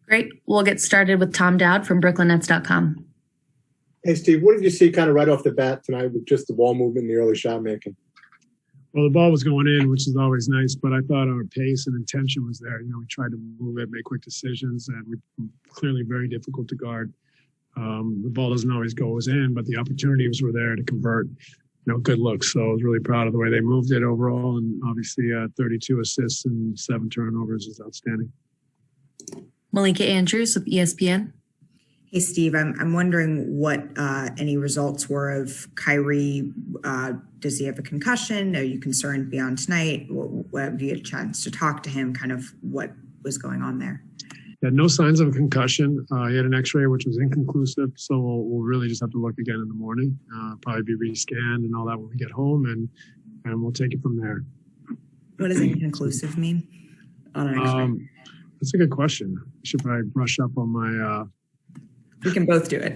Great. We'll get started with Tom Dowd from BrooklynNets.com. Hey, Steve, what did you see kind of right off the bat tonight with just the ball movement and the early shot making? Well, the ball was going in, which is always nice, but I thought our pace and intention was there. We tried to move it, make quick decisions, and we clearly very difficult to guard. The ball doesn't always go in, but the opportunities were there to convert, good looks. So I was really proud of the way they moved it overall, and obviously 32 assists and 7 turnovers is outstanding. Malika Andrews with ESPN. Hey, Steve, I'm wondering what any results were of Kyrie. Does he have a concussion? Are you concerned beyond tonight? Have you had a chance to talk to him? Kind of what was going on there? He had no signs of a concussion. He had an x-ray, which was inconclusive. So we'll really just have to look again in the morning, probably be rescanned and all that when we get home, and we'll take it from there. What does inconclusive mean on an x-ray? That's a good question. I should probably brush up on my... We can both do it.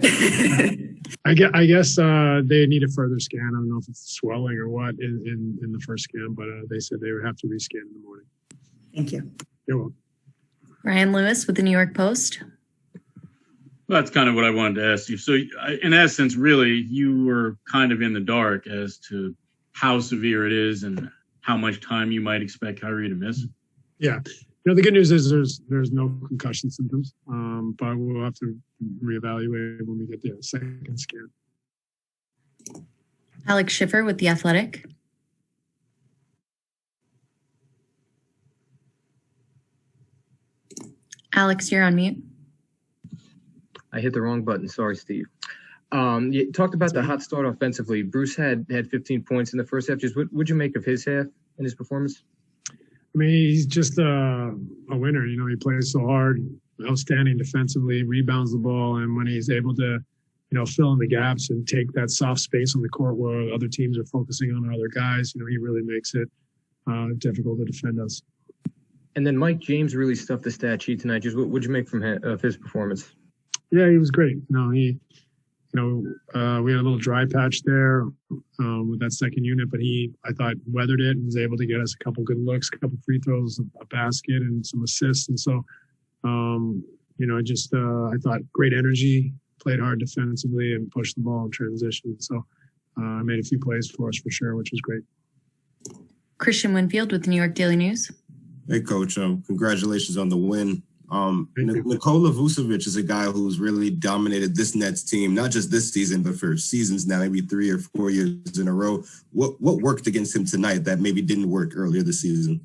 I guess they need a further scan. I don't know if it's swelling or what in the first scan, but they said they would have to rescan in the morning. Thank you. You're welcome. Ryan Lewis with the New York Post. Well, that's kind of what I wanted to ask you. So in essence, really, you were kind of in the dark as to how severe it is and how much time you might expect Kyrie to miss. Yeah. The good news is there's no concussion symptoms, but we'll have to reevaluate when we get the second scan. Alex Schiffer with The Athletic. Alex, you're on mute. I hit the wrong button. Sorry, Steve. You talked about the hot start offensively. Bruce had 15 points in the first half. Just what would you make of his half and his performance? I mean, he's just a winner. He plays so hard, outstanding defensively, rebounds the ball, and when he's able to, fill in the gaps and take that soft space on the court where other teams are focusing on other guys, he really makes it difficult to defend us. And then Mike James really stuffed the stat sheet tonight. Just what would you make of his performance? Yeah, he was great. We had a little dry patch there with that second unit, but I thought, weathered it and was able to get us a couple good looks, a couple free throws, a basket, and some assists. And so, I thought great energy, played hard defensively, and pushed the ball in transition. So I made a few plays for us for sure, which was great. Christian Winfield with the New York Daily News. Hey, Coach. Congratulations on the win. Nikola Vucevic is a guy who's really dominated this Nets team, not just this season, but for seasons now, maybe 3 or 4 years in a row. What worked against him tonight that maybe didn't work earlier this season?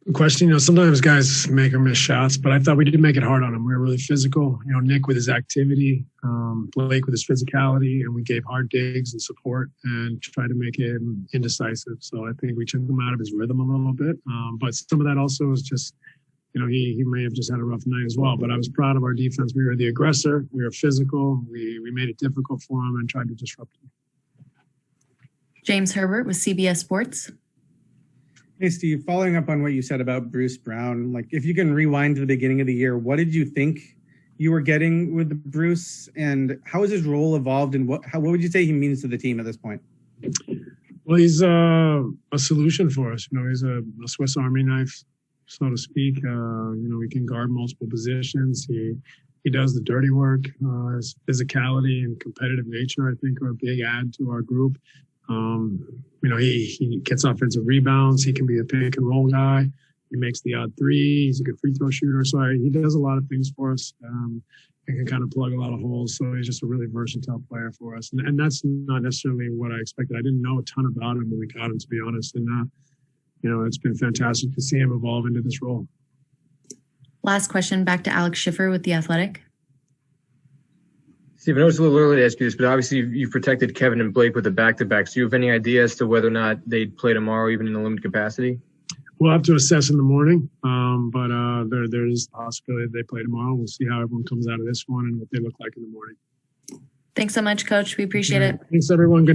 Good question. Sometimes guys make or miss shots, but I thought we didn't make it hard on him. We were really physical. Nick with his activity, Blake with his physicality, and we gave hard digs and support and tried to make him indecisive. So I think we took him out of his rhythm a little bit. But some of that also was just, he may have just had a rough night as well, but I was proud of our defense. We were the aggressor. We were physical. We made it difficult for him and tried to disrupt him. James Herbert with CBS Sports. Hey, Steve, following up on what you said about Bruce Brown, if you can rewind to the beginning of the year, what did you think you were getting with Bruce, and how has his role evolved, and what would you say he means to the team at this point? Well, he's a solution for us. He's a Swiss Army knife, so to speak. He can guard multiple positions. He does the dirty work. His physicality and competitive nature, I think, are a big add to our group. He gets offensive rebounds. He can be a pick and roll guy. He makes the odd three. He's a good free throw shooter. So he does a lot of things for us. And can kind of plug a lot of holes. So he's just a really versatile player for us. And that's not necessarily what I expected. I didn't know a ton about him when we got him, to be honest. And, it's been fantastic to see him evolve into this role. Last question, back to Alex Schiffer with The Athletic. Steve, I know it's a little early to ask you this, but obviously you've protected Kevin and Blake with the back-to-backs. Do you have any idea as to whether or not they'd play tomorrow, even in a limited capacity? We'll have to assess in the morning, but there is the possibility that they play tomorrow. We'll see how everyone comes out of this one and what they look like in the morning. Thanks so much, Coach. We appreciate it. Thanks, everyone. Good